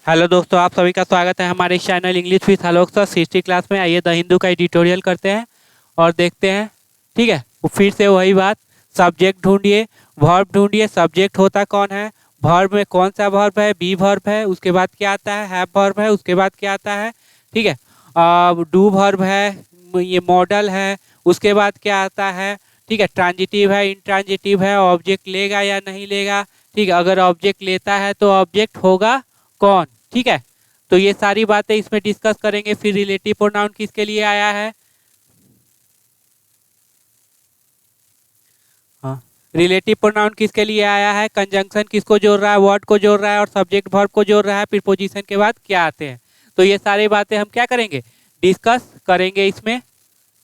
Hello दोस्तों, आप सभी का स्वागत है हमारे इस channel English with Alok sir history class में। आइए द हिंदू का एडिटोरियल करते हैं और देखते हैं। ठीक है, फिर से वही बात, सब्जेक्ट ढूंढिए, वर्ब ढूंढिए। सब्जेक्ट होता कौन है, वर्ब में कौन सा वर्ब है, बी वर्ब है, उसके बाद क्या आता है, हैव वर्ब है, उसके बाद क्या आता है। ठीक है, डू वर्ब है, ये मॉडल है, उसके बाद क्या आता है। ठीक है, ट्रांजिटिव है, इंट्रांजिटिव है, ऑब्जेक्ट लेगा या नहीं लेगा। ठीक है, अगर ऑब्जेक्ट लेता है तो ऑब्जेक्ट होगा कौन। ठीक है, तो ये सारी बातें इसमें डिस्कस करेंगे। फिर रिलेटिव प्रोनाउन किसके लिए आया है, हाँ, रिलेटिव प्रोनाउन किसके लिए आया है, कंजंक्शन किसको जोड़ रहा है, वर्ड को जोड़ रहा है और सब्जेक्ट वर्ब को जोड़ रहा है, प्रीपोजिशन के बाद क्या आते हैं। तो ये सारी बातें हम क्या करेंगे, डिस्कस करेंगे इसमें।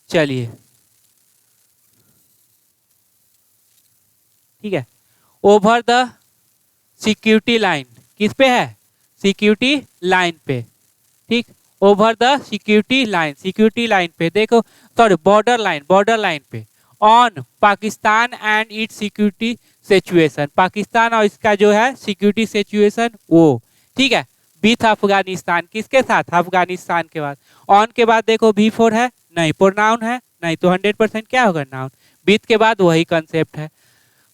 चलिए, ठीक है, ओवर द सिक्योरिटी लाइन किस पे है, सिक्योरिटी लाइन पे। ठीक, ओवर द सिक्योरिटी लाइन पे देखो, सॉरी बॉर्डर लाइन पे, on Pakistan and it's security situation, Pakistan और इसका जो है सिक्योरिटी सिचुएशन वो। ठीक है, विथ अफगानिस्तान किसके साथ, अफगानिस्तान के बाद। ऑन के बाद देखो वी फोर है नहीं, प्रोनाउन है नहीं, तो 100% क्या होगा, नाउन। विथ के बाद वही कंसेप्ट है।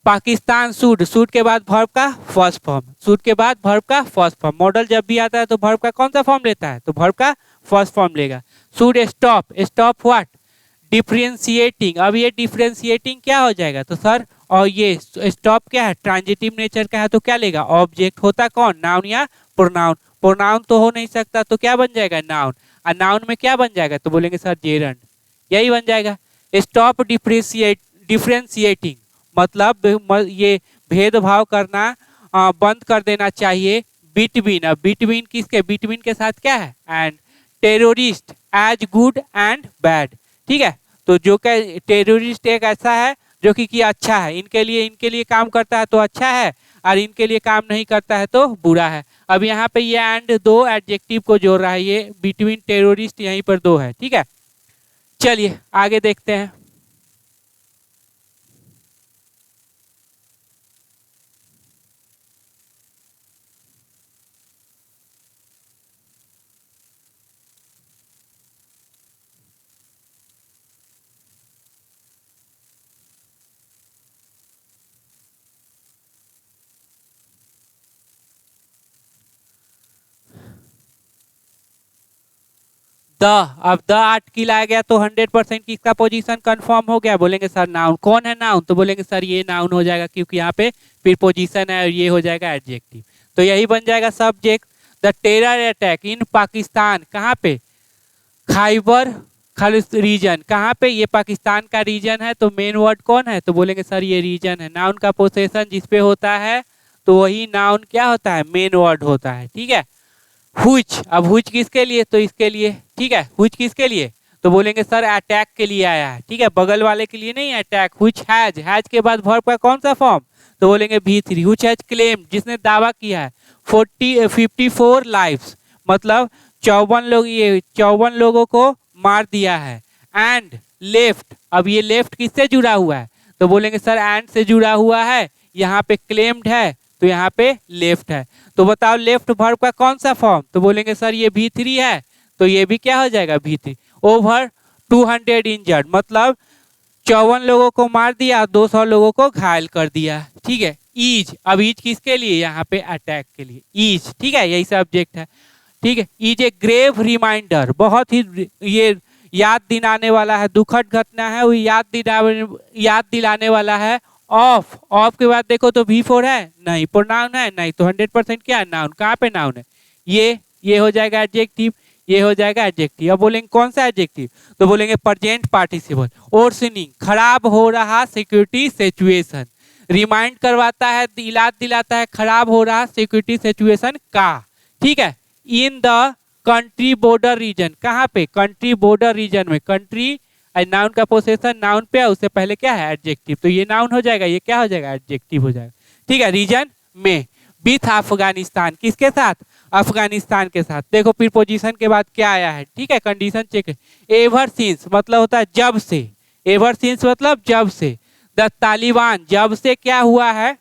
पाकिस्तान सूट के बाद वर्ब का फर्स्ट फॉर्म, सूट के बाद वर्ब का फर्स्ट फॉर्म। मॉडल जब भी आता है तो वर्ब का कौन सा फॉर्म लेता है, तो वर्ब का फर्स्ट फॉर्म लेगा। Suit stop what, differentiating. अब ये डिफ्रेंशिएटिंग क्या हो जाएगा, तो सर और ये स्टॉप क्या है, ट्रांजिटिव नेचर का है, तो क्या लेगा, ऑब्जेक्ट होता कौन, नाउन या प्रोनाउन। प्रोनाउन तो हो नहीं सकता, तो क्या बन जाएगा, नाउन। और नाउन में क्या बन जाएगा, तो बोलेंगे सर जेरंड, यही बन जाएगा। स्टॉप डिफ्रेंशिएटिंग मतलब ये भेदभाव करना बंद कर देना चाहिए। बिटवीन, अब बिटवीन किसके, बिटवीन के साथ क्या है, and terrorist as good and bad. ठीक है, तो जो क्या, टेररिस्ट एक ऐसा है जो कि अच्छा है, इनके लिए काम करता है तो अच्छा है, और इनके लिए काम नहीं करता है तो बुरा है। अब यहाँ पे ये एंड दो एडजेक्टिव को जोड़ रहा है, ये बिटवीन टेररिस्ट यहीं पर दो है। ठीक है, चलिए आगे देखते हैं। द, अब द आर्टिकल आ गया तो 100% किसका पोजीशन कंफर्म हो गया, बोलेंगे सर नाउन। कौन है नाउन, तो बोलेंगे सर ये नाउन हो जाएगा, क्योंकि यहाँ पे प्रीपोजिशन है और ये हो जाएगा एडजेक्टिव, तो यही बन जाएगा subject. The terror attack in Pakistan, कहाँ पे, खाइबर रीजन, कहाँ पे, ये पाकिस्तान का रीजन है, तो मेन वर्ड कौन है, तो बोलेंगे सर ये रीजन है। नाउन का पोसेशन जिसपे होता है तो वही नाउन क्या होता है, मेन वर्ड होता है। ठीक है, हुच, अब हुच किसके लिए, तो इसके लिए। ठीक है, हुच किसके लिए, तो बोलेंगे सर अटैक के लिए आया है। ठीक है, बगल वाले के लिए नहीं, अटैक। हुच हैज के बाद वर्ब का कौन सा फॉर्म, तो बोलेंगे V3। हुच हैज क्लेम, जिसने दावा किया है। 54 लाइफ्स, मतलब 54 लोग, ये 54 लोगों को मार दिया है। एंड लेफ्ट, अब ये लेफ्ट किससे जुड़ा हुआ है, तो बोलेंगे सर एंड से जुड़ा हुआ है, यहाँ पे क्लेम्ड है तो यहाँ पे लेफ्ट है। तो बताओ लेफ्ट वर्ब का कौन सा फॉर्म, तो बोलेंगे सर ये V3 है, तो ये भी क्या हो जाएगा, V3। ओवर 200 इंजर्ड, मतलब 54 लोगों को मार दिया, 200 लोगों को घायल कर दिया। ठीक है, ईज, अब ईज किसके लिए, यहाँ पे अटैक के लिए ईज। ठीक है, यही सब्जेक्ट है। ठीक है, ईज ए ग्रेव रिमाइंडर, बहुत ही ये याद दिलाने वाला है, दुखद घटना है, वो याद दिलाने वाला है। ऑफ के बाद देखो तो V4 है नहीं, प्रोनाउन है नहीं, तो 100% क्या है, नाउन। कहाँ पे नाउन है, ये हो जाएगा एडजेक्टिव, ये हो जाएगा एडजेक्टिव। अब बोलेंगे कौन सा एडजेक्टिव, तो बोलेंगे प्रेजेंट पार्टिसिपल। ओर्सनिंग, खराब हो रहा सिक्योरिटी सिचुएशन, रिमाइंड करवाता है, याद दिलाता है खराब हो रहा सिक्योरिटी सिचुएशन का। ठीक है, in the country border region, कहाँ पे, कंट्री बॉर्डर रीजन में। कंट्री नाउन का पोसेशन नाउन पे है, उससे पहले क्या है, एडजेक्टिव, तो ये नाउन हो जाएगा, ये क्या हो जाएगा, एडजेक्टिव हो जाएगा। ठीक है, रीजन में। विथ अफगानिस्तान, किसके साथ, अफगानिस्तान के साथ। देखो प्रीपोजिशन के बाद क्या आया है, ठीक है, कंडीशन चेक है। एवर सिंस मतलब होता है जब से, एवर सिंस मतलब जब से। द तालिबान, जब से क्या हुआ है,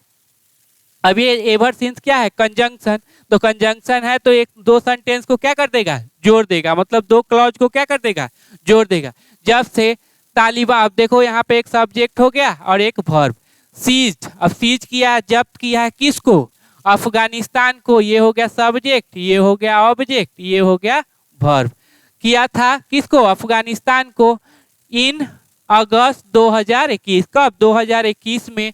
अब ये एवर सिंस क्या है, कंजंक्शन, तो कंजंक्शन है तो एक दो सेंटेंस को क्या कर देगा, जोड़ देगा, मतलब दो क्लॉज को क्या कर देगा, जोड़ देगा। जब से तालिबान, अब देखो यहाँ पे एक सब्जेक्ट हो गया और एक वर्ब, सीज्ड, अब सीज किया, जब्त किया है किसको, अफगानिस्तान को, ये हो गया सब्जेक्ट, ये हो गया ऑब्जेक्ट, ये हो गया वर्ब। किया था किसको, अफगानिस्तान को, इन अगस्त 2021, कब, 2021 में।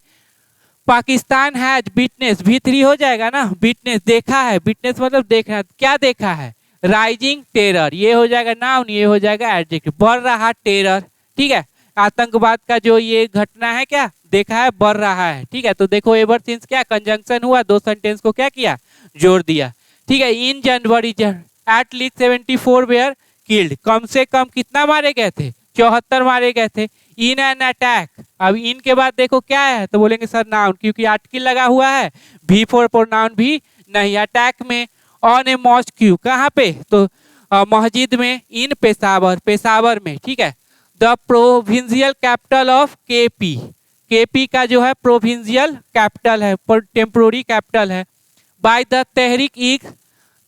पाकिस्तान हैज विटनेस, भी3 हो जाएगा ना, विटनेस देखा है, विटनेस मतलब देखना, क्या देखा है, राइजिंग टेरर, ये हो जाएगा नाउन, ये हो जाएगा एडजेक्टिव, बढ़ रहा टेरर, ठीक है, आतंकवाद का जो ये घटना है क्या देखा है, बढ़ रहा है, ठीक है। तो देखो एवर सिंस क्या कंजंक्शन हुआ, दो सेंटेंस को क्या किया, जोड़ दिया, ठीक है। इन जनवरी एट लीस्ट 74 वेयर किल्ड, कम से कम कितना मारे गए थे, 74 मारे गए थे। इन एन अटैक, अब इन के बाद देखो क्या है, तो बोलेंगे सर नाउन, क्योंकि आर्टिकल लगा हुआ है, V4 प्रोनाउन भी नहीं। अटैक में, ऑन ए मॉस्क्यू, कहाँ पे, तो मस्जिद में, इन पेशावर, पेशावर में, ठीक है। The provincial capital of KP, KP का जो है प्रोविंशियल कैपिटल है, टेम्पोररी कैपिटल है। बाय द तहरीक ई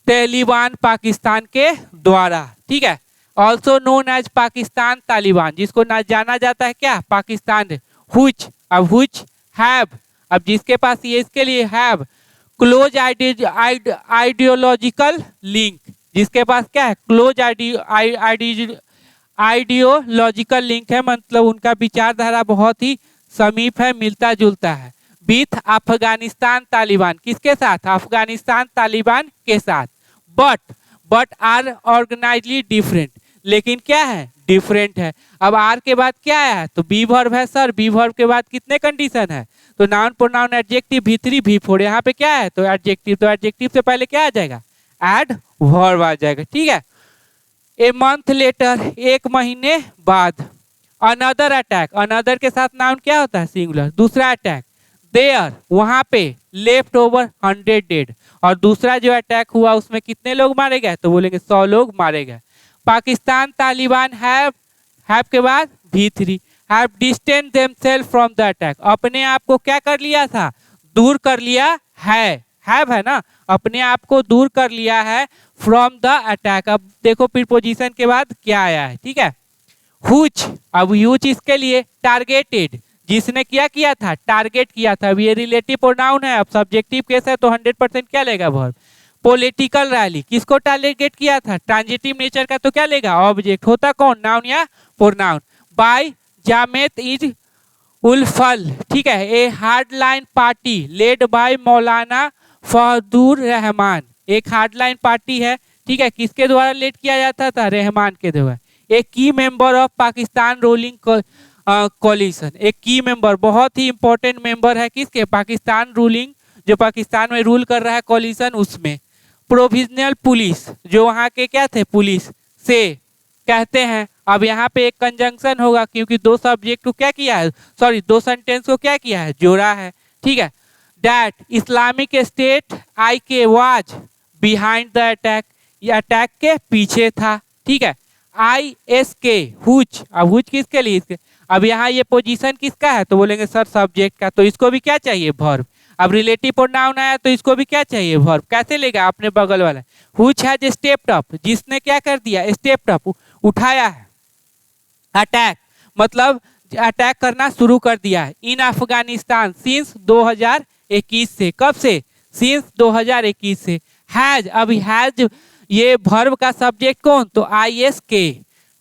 तालिबान, पाकिस्तान के द्वारा, ठीक है। Also known as Pakistan Taliban, जिसको ना जाना जाता है क्या, पाकिस्तान। हुच, अब हुच हैव, अब जिसके पास ये इसके लिए हैव क्लोज आइडियोलॉजिकल लिंक, जिसके पास क्या है, क्लोज आइडियोलॉजिकल लिंक है, मतलब उनका विचारधारा बहुत ही समीप है, मिलता जुलता है। विथ अफगानिस्तान तालिबान, किसके साथ, अफगानिस्तान तालिबान के साथ। बट आर ऑर्गेनाइजली डिफरेंट, लेकिन क्या है, डिफरेंट है। अब आर के बाद क्या है, तो बी वर्ब है सर, बी वर्ब के बाद कितने कंडीशन है, तो noun pronoun adjective V3 V4, यहाँ पे क्या है, तो एडजेक्टिव, तो एडजेक्टिव से पहले क्या आ जाएगा, एड वर्ब आ जाएगा, ठीक है। ए मंथ लेटर, एक महीने बाद। अनदर अटैक, अनदर के साथ नाउन क्या होता है, सिंगुलर, दूसरा अटैक। देयर, वहां पे, लेफ्ट ओवर 100 डेड, और दूसरा जो अटैक हुआ उसमें कितने लोग मारे गए, तो बोलेंगे 100 लोग मारे गए। पाकिस्तान तालिबान हैव के बाद V3, have distance themselves from the attack, अपने आप को क्या कर लिया था, दूर कर लिया है ना, अपने आप को दूर कर लिया है फ्रॉम द अटैक। अब देखो प्रीपोजिशन के बाद क्या आया है, ठीक है। हुच, अब ह्यूच इसके लिए, टारगेटेड, जिसने क्या किया था, टारगेट किया था, अब ये रिलेटिव प्रोनाउन है, अब सब्जेक्टिव केस है तो 100% क्या लेगा, वर्ब। पॉलिटिकल रैली, किसको टारगेट किया था, ट्रांजिटिव नेचर का, तो क्या लेगा, ऑब्जेक्ट, होता कौन, नाउन या प्रोनाउन। बाय जामेत इज उल्फल, ठीक है, ए हार्डलाइन पार्टी लेड बाय मौलाना फहदुर रहमान, एक हार्डलाइन पार्टी है, ठीक है, किसके द्वारा लेड किया जाता था, रहमान के द्वारा। एक की member of Pakistan ruling coalition, एक की मेंबर, बहुत ही इंपॉर्टेंट मेंबर है किसके, पाकिस्तान रूलिंग, जो पाकिस्तान में रूल कर रहा है कोलिशन, उसमें। प्रोविजनल पुलिस, जो वहाँ के क्या थे, पुलिस से कहते हैं। अब यहाँ पे एक कंजंक्शन होगा, क्योंकि दो सब्जेक्ट को क्या किया है, सॉरी दो सेंटेंस को क्या किया है, जोड़ा है, ठीक है। That Islamic state IK was behind the attack, ये अटैक के पीछे था, ठीक है। ISK हुच, अब हुच किसके लिए, इसके, अब यहाँ ये पोजीशन किसका है, तो बोलेंगे सर सब्जेक्ट का, तो इसको भी क्या चाहिए, वर्ब। अब रिलेटिव प्रोनाउन आया तो इसको भी क्या चाहिए, वर्ब। कैसे लेगा, अपने बगल वाला, हुच हैज स्टेप्ड अप, जिसने क्या कर दिया, स्टेप्ड अप, उठाया है। अटैक मतलब अटैक करना शुरू कर दिया है। इन अफगानिस्तान सिंस 2021 से, कब से, सिंस 2021 से। हैज, अभी हैज ये वर्ब का सब्जेक्ट कौन, तो ISK,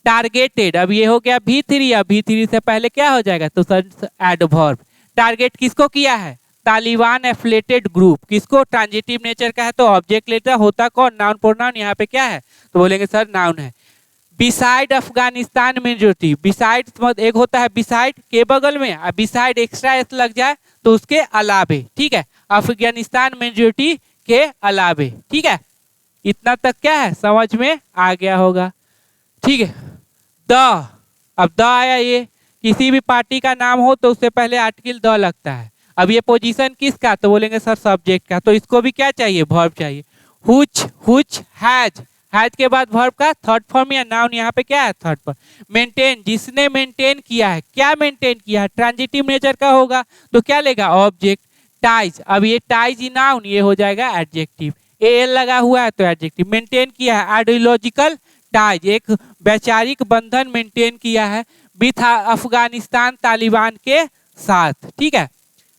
टारगेटेड, अब ये हो गया V3, अब V3 से पहले क्या हो जाएगा, तो सर एडवर्ब। टारगेट किसको किया है, तालिबान एफिलिएटेड ग्रुप, किसको, ट्रांजिटिव नेचर का है तो ऑब्जेक्ट लेटर, होता कौन, नाउन प्रोनाउन, यहाँ पे क्या है, तो बोलेंगे सर नाउन है। बिसाइड अफगानिस्तान मेजोरिटी, बिसाइड मतलब एक होता है बिसाइड के बगल में, अब बिसाइड एक्स्ट्रा एस लग जाए तो उसके अलावे, ठीक है, अफगानिस्तान मेजोरिटी के अलावे, ठीक है। इतना तक क्या है, समझ में आ गया होगा, ठीक है। द, अब द आया, ये किसी भी पार्टी का नाम हो तो उससे पहले आर्टिकल द लगता है। अब ये पोजीशन किसका, तो बोलेंगे सर सब्जेक्ट का, तो इसको भी क्या चाहिए, वर्ब चाहिए। हुच, हुच हैज, हैज के बाद वर्ब का थर्ड फॉर्म या नाउन, यहाँ पे क्या है, थर्ड फॉर्म। मेंटेन, जिसने मेंटेन किया है, क्या मेंटेन किया है, ट्रांजिटिव नेचर का होगा तो क्या लेगा, ऑब्जेक्ट। टाइज, अब ये टाइज नाउन, ये हो जाएगा एडजेक्टिव, एल लगा हुआ है तो एडजेक्टिव। मेंटेन किया है आइडियोलॉजिकल टाइज, एक वैचारिक बंधन मेंटेन किया है विथ अफगानिस्तान तालिबान के साथ, ठीक है।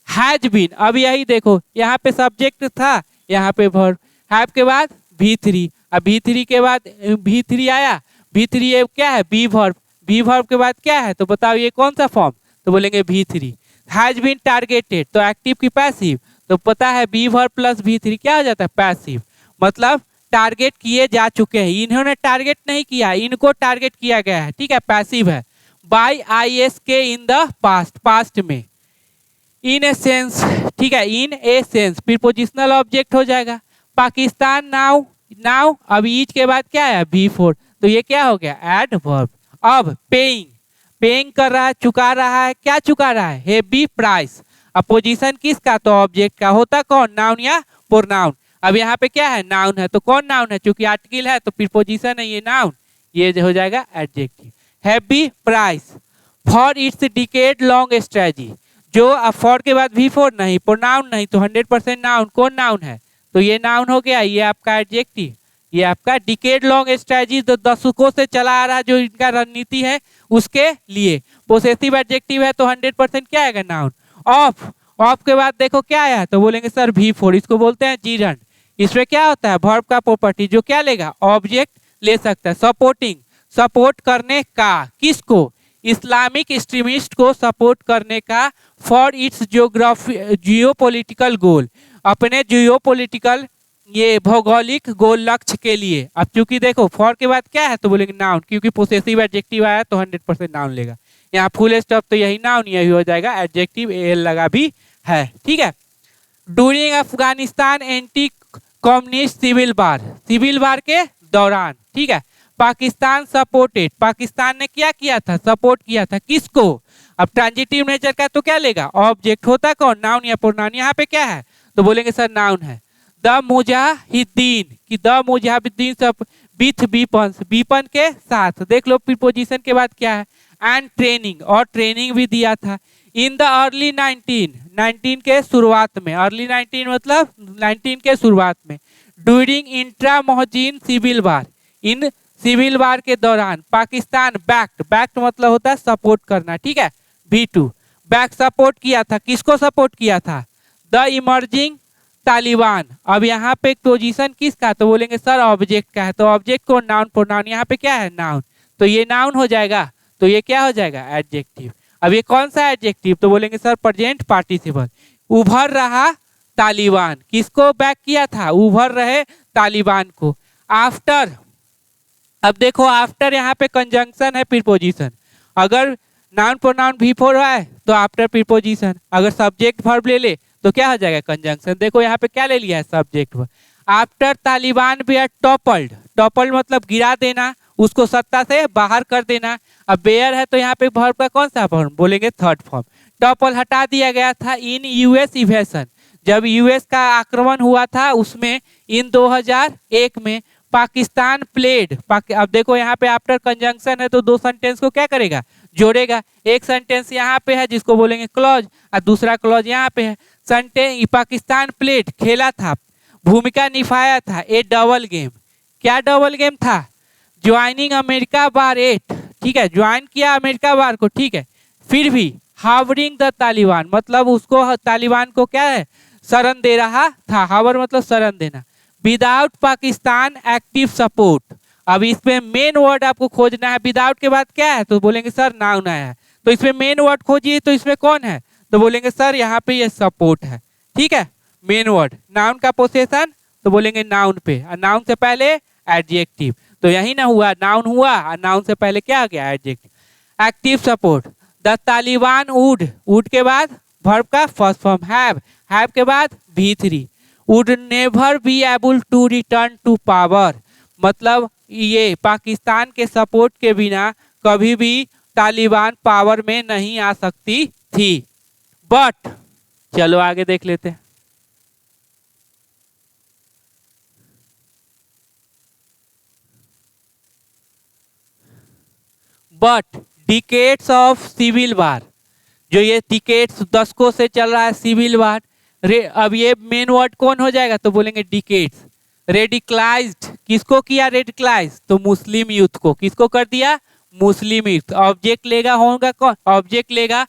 हैज बीन, अब यही देखो यहाँ पे सब्जेक्ट था, यहाँ पे वर्ब, हैव के बाद V3, अब V3 के बाद V3 आया, V3 ये क्या है बी वर्ब, बी वर्ब के बाद क्या है तो बताओ ये कौन सा फॉर्म, तो बोलेंगे V3। हैज बीन टारगेटेड तो एक्टिव की पैसिव, तो पता है बी वर्ब प्लस V3 क्या हो जाता है पैसिव, मतलब टारगेट किए जा चुके हैं, इन्होंने टारगेट नहीं किया, इनको टारगेट किया गया है, ठीक है, पैसिव है। By ISK in the past, past में। इन ए सेंस, ठीक है, in a sense prepositional object हो जाएगा। पाकिस्तान नाउ, नाउ अब ईच के बाद क्या है V4, तो ये क्या हो गया एडवर्ब। अब पेइंग, पेइंग कर रहा है, चुका रहा है, क्या चुका रहा है हेवी प्राइस। अब पोजीशन किसका, तो ऑब्जेक्ट का, होता कौन नाउन या प्रोनाउन। अब यहाँ पे क्या है नाउन है, तो कौन नाउन है, चूंकि आर्टिकल है तो प्रीपोजिशन है ये नाउन, ये हो जाएगा adjective. Heavy price for its decade long strategy, जो अब फॉर के बाद V4 नहीं, प्रोनाउन नहीं, तो 100% नाउन, कौन नाउन है, तो ये नाउन हो गया, ये आपका एडजेक्टिव। ये आपका डिकेड लॉन्ग स्ट्रेटजी, तो दशकों से चला आ रहा जो इनका रणनीति है उसके लिए। पोसेसिव एडजेक्टिव है तो 100% क्या आएगा नाउन। ऑफ, ऑफ के बाद देखो क्या आया, तो बोलेंगे सर V4, इसको बोलते हैं जीरंड। इसमें क्या होता है वर्ब का प्रॉपर्टी, जो क्या लेगा ऑब्जेक्ट ले सकता है। सपोर्टिंग, सपोर्ट करने का, किसको, इस्लामिक एक्सट्रीमिस्ट को सपोर्ट करने का। फॉर इट्स जियोपॉलिटिकल गोल, अपने जियोपॉलिटिकल ये भौगोलिक गोल लक्ष्य के लिए। अब चूंकि देखो फॉर के बाद क्या है तो बोलेंगे नाउन, क्योंकि पोसेसिव एडजेक्टिव आया तो 100% नाउन लेगा। यहाँ फुल स्टॉप तो यही नाउन, यही हो जाएगा एडजेक्टिव, एल लगा भी है, ठीक है। During Afghanistan anti communist civil war, civil war के दौरान, ठीक है। पाकिस्तान सपोर्टेड, पाकिस्तान ने क्या किया था, सपोर्ट किया था, किसको। अब ट्रांजिटिव नेचर का तो क्या लेगा ऑब्जेक्ट, होता कौन नाउन या प्रोनाउन। यहाँ पे क्या है तो बोलेंगे सर नाउन है। द मुजाहिदीन, कि द मुजाहिदीन सब विथ वीपन्स, वीपन के साथ, देख लो प्रीपोजिशन के बाद क्या है एंड ट्रेनिंग, और ट्रेनिंग भी दिया था। इन द अर्ली 19 के शुरुआत में, अर्ली 19 मतलब 19 के शुरुआत में। ड्यूरिंग इंट्रा मोहजिन सिविल वार, इन सिविल वार के दौरान पाकिस्तान बैक्ड, बैक्ड मतलब होता है सपोर्ट करना, ठीक है, V2 बैक सपोर्ट किया था, किसको सपोर्ट किया था, द इमर्जिंग तालिबान। अब यहाँ पे पोजीशन किसका, तो बोलेंगे सर ऑब्जेक्ट का है, तो ऑब्जेक्ट को नाउन प्रोनाउन, यहाँ पे क्या है नाउन, तो ये नाउन हो जाएगा, तो ये क्या हो जाएगा एडजेक्टिव। अब ये कौन सा एडजेक्टिव, तो बोलेंगे सर प्रेजेंट पार्टिसिपल। उभर रहा तालिबान, किसको बैक किया था, उभर रहे तालिबान को। आफ्टर, अब देखो आफ्टर यहाँ पे कंजंक्शन है प्रीपोजिशन, अगर नाउन प्रोनाउन V4 है तो आफ्टर प्रीपोजिशन, अगर सब्जेक्ट वर्ब ले ले तो क्या हो जाएगा कंजंक्शन। देखो यहाँ पे क्या ले लिया है subject verb. After Taliban were toppled, toppled मतलब गिरा देना, उसको सत्ता से बाहर कर देना। अब बेयर है तो यहाँ पे वर्ब का कौन सा फॉर्म, बोलेंगे थर्ड फॉर्म। टॉपल हटा दिया गया था इन US इन्वेशन, जब US का आक्रमण हुआ था उसमें, इन 2001 में। पाकिस्तान प्लेड, अब देखो यहाँ पे आफ्टर कंजंक्शन है तो दो सेंटेंस को क्या करेगा जोड़ेगा। एक सेंटेंस यहाँ पे है जिसको बोलेंगे क्लॉज, और दूसरा क्लॉज यहाँ पे है। सेंटेंस पाकिस्तान प्लेड खेला था, भूमिका निभाया था, ए डबल गेम, क्या डबल गेम था, ज्वाइनिंग अमेरिका वार 8, ठीक है, ज्वाइन किया अमेरिका वार को, ठीक है। फिर भी हावरिंग द तालिबान, मतलब उसको तालिबान को क्या है शरण दे रहा था, हावर मतलब शरण देना। विदाउट पाकिस्तान एक्टिव सपोर्ट, अब इसमें मेन वर्ड आपको खोजना है, विदाउट के बाद क्या है तो बोलेंगे सर नाउन आया है, तो इसमें मेन वर्ड खोजिए, तो इसमें कौन है तो बोलेंगे सर यहाँ पे ये सपोर्ट है, ठीक है। मेन वर्ड नाउन का पोसेशन तो बोलेंगे नाउन पे, और नाउन से पहले एडजेक्टिव, तो यही ना हुआ नाउन हुआ, और नाउन से पहले क्या आ गया adjective. Active support, the Taliban would, would के बाद वर्ब का फर्स्ट फॉर्म हैव, हैव के बाद V3, would never be able to return to power, मतलब ये पाकिस्तान के सपोर्ट के बिना कभी भी तालिबान पावर में नहीं आ सकती थी। बट चलो आगे देख लेते हैं। But decades of civil war, जो ये डिकेड्स दशकों से चल रहा है सिविल वार, अब ये मेन वर्ड कौन हो जाएगा तो बोलेंगे डिकेड्स। रेडिकलाइज्ड किसको किया रेडिकलाइज तो मुस्लिम यूथ को। किसको कर दिया मुस्लिम यूथ। ऑब्जेक्ट लेगा होगा कौन ऑब्जेक्ट लेगा,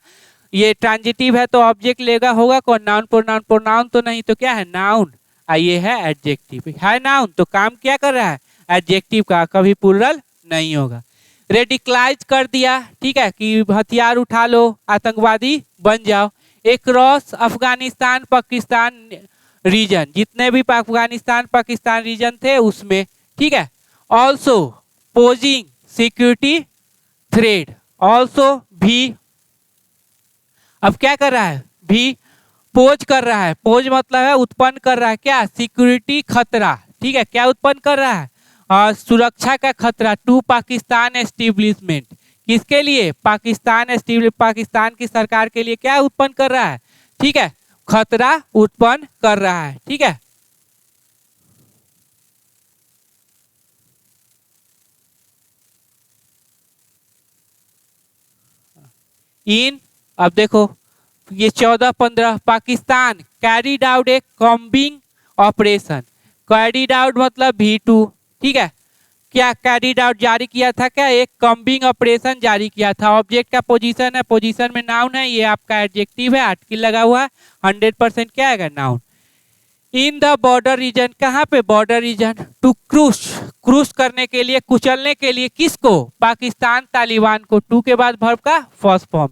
ये ट्रांजिटिव है तो ऑब्जेक्ट लेगा होगा कौन नाउन प्रोनाउन। प्रोनाउन तो नहीं तो क्या है नाउन, ये है एडजेक्टिव है नाउन तो काम क्या कर रहा है एडजेक्टिव का, कभी प्लूरल नहीं होगा। रेडिकलाइज कर दिया ठीक है कि हथियार उठा लो आतंकवादी बन जाओ। अक्रॉस अफगानिस्तान पाकिस्तान रीजन, जितने भी अफगानिस्तान पाकिस्तान रीजन थे उसमें ठीक है। Also posing security thread, also भी अब क्या कर रहा है भी पोज कर रहा है। पोज मतलब है उत्पन्न कर रहा है क्या सिक्योरिटी खतरा ठीक है। क्या उत्पन्न कर रहा है सुरक्षा का खतरा टू पाकिस्तान एस्टेब्लिशमेंट। किसके लिए पाकिस्तान की सरकार के लिए क्या उत्पन्न कर रहा है ठीक है खतरा उत्पन्न कर रहा है ठीक है। इन अब देखो ये 14-15 पाकिस्तान कैरीड आउट ए कॉम्बिंग ऑपरेशन। कैरीड आउट मतलब V2 ठीक है। क्या कैरीड आउट जारी किया था क्या एक कॉम्बिंग ऑपरेशन जारी किया था। ऑब्जेक्ट का पोजीशन है, पोजीशन में नाउन है, ये आपका एडजेक्टिव है, आर्टिकल लगा हुआ है 100% क्या आएगा noun. In the border region, कहाँ पे बॉर्डर रीजन टू क्रूस करने के लिए कुचलने के लिए किसको पाकिस्तान तालिबान को। टू के बाद वर्ब का फर्स्ट फॉर्म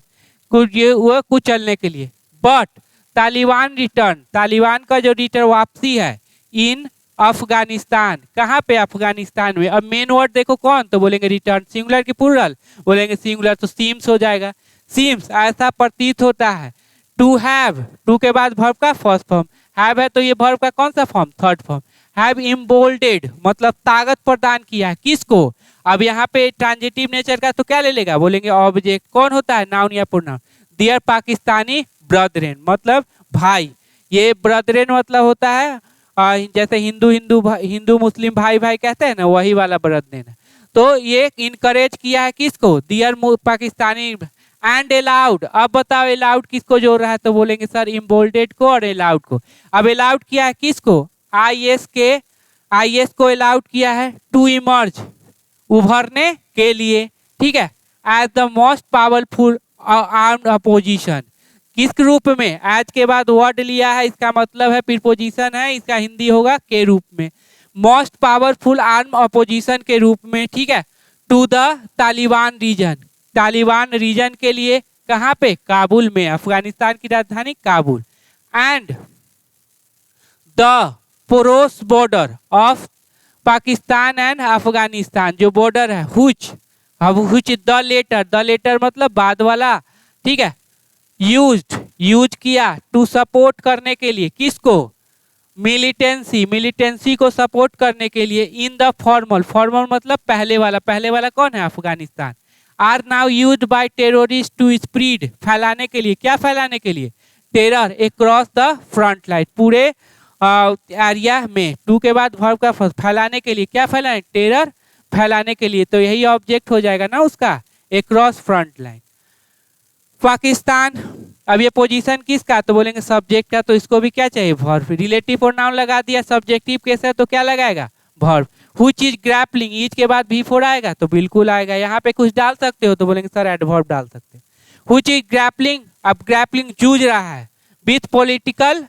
ये वो कुचलने के लिए। बट तालिबान रिटर्न, तालिबान का जो रिटर्न वापसी है इन अफगानिस्तान, कहाँ पे अफगानिस्तान में। अब मेन वर्ड देखो कौन तो बोलेंगे रिटर्न। सिंगुलर की प्लूरल बोलेंगे सिंगुलर तो सीम्स हो जाएगा। सीम्स ऐसा प्रतीत होता है। टू हैव टू के बाद वर्ब का फर्स्ट फॉर्म, हैव है तो ये वर्ब का कौन सा फॉर्म थर्ड फॉर्म। हैव इम्बोल्डेड मतलब ताकत प्रदान किया है किसको। अब यहाँ पे ट्रांजिटिव नेचर का तो क्या ले लेगा बोलेंगे ऑब्जेक्ट कौन होता है नाउन या प्रोनाउन। डियर पाकिस्तानी ब्रदरेन मतलब भाई, ये ब्रदरेन मतलब होता है जैसे हिंदू मुस्लिम भाई भाई कहते हैं ना वही वाला ब्रदरेन है। तो ये इनकरेज किया है किसको डियर पाकिस्तानी। एंड अलाउड, अब बताओ अलाउड किसको जोड़ रहा है तो बोलेंगे सर इम्बोल्डेड को और अलाउड को। अब अलाउड किया है किसको IS को अलाउड किया है टू इमर्ज उभरने के लिए ठीक है as the most powerful armed opposition. किस रूप में एज के बाद वर्ड लिया है इसका मतलब है प्रीपोजिशन है, इसका हिंदी होगा के रूप में। मोस्ट पावरफुल आर्म अपोजिशन के रूप में ठीक है। To the Taliban region, Taliban region के लिए कहाँ पे काबुल में, अफगानिस्तान की राजधानी Kabul. And the porous border of Pakistan and Afghanistan, जो बॉर्डर है हुच द लेटर मतलब बाद वाला ठीक है। यूज किया टू सपोर्ट करने के लिए किसको मिलिटेंसी को सपोर्ट करने के लिए। इन द फॉर्मल मतलब पहले वाला कौन है Afghanistan. Are now used by terrorist to spread फैलाने के लिए, क्या फैलाने के लिए terror across the front line पूरे एरिया में। टू के बाद वर्ब का फैलाने के लिए, क्या फैलाने टेरर फैलाने के लिए, तो यही ऑब्जेक्ट हो जाएगा ना उसका अक्रॉस फ्रंट लाइन। पाकिस्तान, अब ये पोजीशन किसका तो बोलेंगे सब्जेक्ट का, तो इसको भी क्या चाहिए वर्ब। रिलेटिव प्रोनाउन लगा दिया, सब्जेक्टिव केस है तो क्या लगाएगा verb. Which is grappling, is के बाद V4 आएगा तो बिल्कुल आएगा। यहाँ पे कुछ डाल सकते हो तो बोलेंगे सर एडवर्ब डाल सकते हैं। व्हिच इज ग्रैपलिंग, अब ग्रैपलिंग जूझ रहा है विथ पॉलिटिकल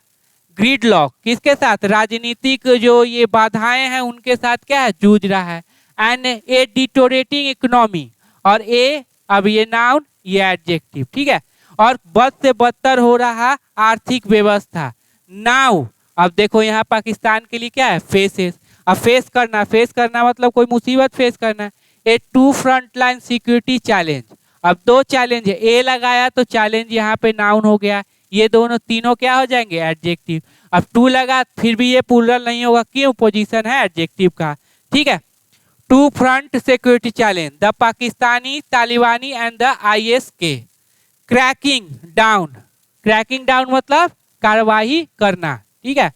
ग्रिडलॉक, किसके साथ राजनीतिक जो ये बाधाएं हैं उनके साथ क्या है जूझ रहा है। एंड ए डिटोरेटिंग इकोनॉमी, और ए अब ये नाउन ये एडजेक्टिव ठीक है। और बद से बदतर हो रहा आर्थिक व्यवस्था। नाउ अब देखो यहाँ पाकिस्तान के लिए क्या है फेसेस। अब फेस करना मतलब कोई मुसीबत फेस करना है। A two front line security challenge, अब दो चैलेंज है, ए लगाया तो चैलेंज यहाँ पे नाउन हो गया, ये दोनों तीनों क्या हो जाएंगे एडजेक्टिव। अब टू लगा फिर भी ये प्लूरल नहीं होगा, क्यों पोजीशन है एडजेक्टिव का ठीक है। To front security challenge the Pakistani Talibani and the IS के। क्रैकिंग डाउन मतलब कार्रवाई करना ठीक है,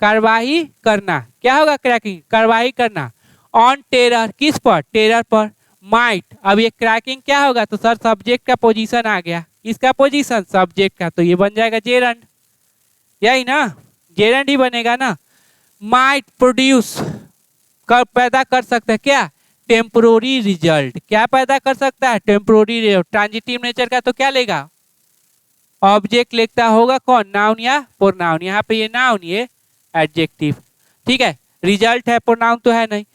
कार्रवाई करना, क्या होगा कार्रवाई करना। ऑन टेरर, किस पर टेरर पर। माइट, अब ये क्रैकिंग क्या होगा तो सर सब्जेक्ट का पोजीशन आ गया, इसका पोजीशन सब्जेक्ट का तो ये बन जाएगा जेरंड। यही ना, जेरेंड ही बनेगा ना। माइट प्रोड्यूस, कर पैदा कर सकता है क्या, टेम्पोररी रिजल्ट। क्या पैदा कर सकता है, टेम्पोररी रिजल्ट। ट्रांजिटिव नेचर का तो क्या लेगा, ऑब्जेक्ट लिखता होगा कौन, नाउन या प्रोनाउन। यहाँ पे ये नाउन, ये एडजेक्टिव, ठीक है। रिजल्ट है, प्रोनाउन तो है नहीं।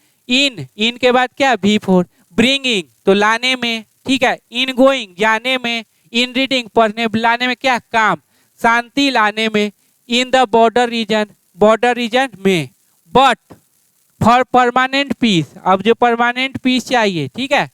इन के बाद क्या, V4। ब्रिंगिंग तो लाने में, ठीक है। इन गोइंग जाने में। इन रीडिंग पढ़ने लाने में क्या, काम। शांति लाने में। इन द बॉर्डर रीजन में। बट फॉर परमानेंट पीस, अब जो परमानेंट पीस चाहिए, ठीक है।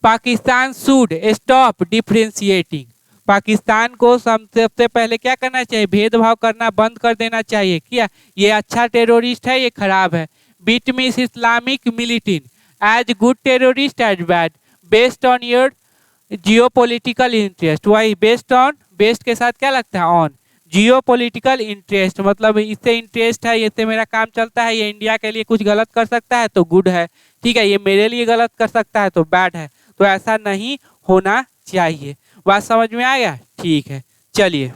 Pakistan should stop differentiating, Pakistan को सबसे पहले क्या करना चाहिए, भेदभाव करना बंद कर देना चाहिए। क्या, ये अच्छा टेररिस्ट है, ये खराब है। बीट मीस Islamic militant as good terrorist as bad, based on your geopolitical interest. वही बेस्ड ऑन, बेस्ड के साथ क्या लगता है, ऑन। जियोपॉलिटिकल इंटरेस्ट मतलब इससे इंटरेस्ट है, इससे मेरा काम चलता है, ये इंडिया के लिए कुछ गलत कर सकता है तो गुड है, ठीक है। ये मेरे लिए गलत कर सकता है तो बैड है। तो ऐसा नहीं होना चाहिए। बात समझ में आ गया, ठीक है। चलिए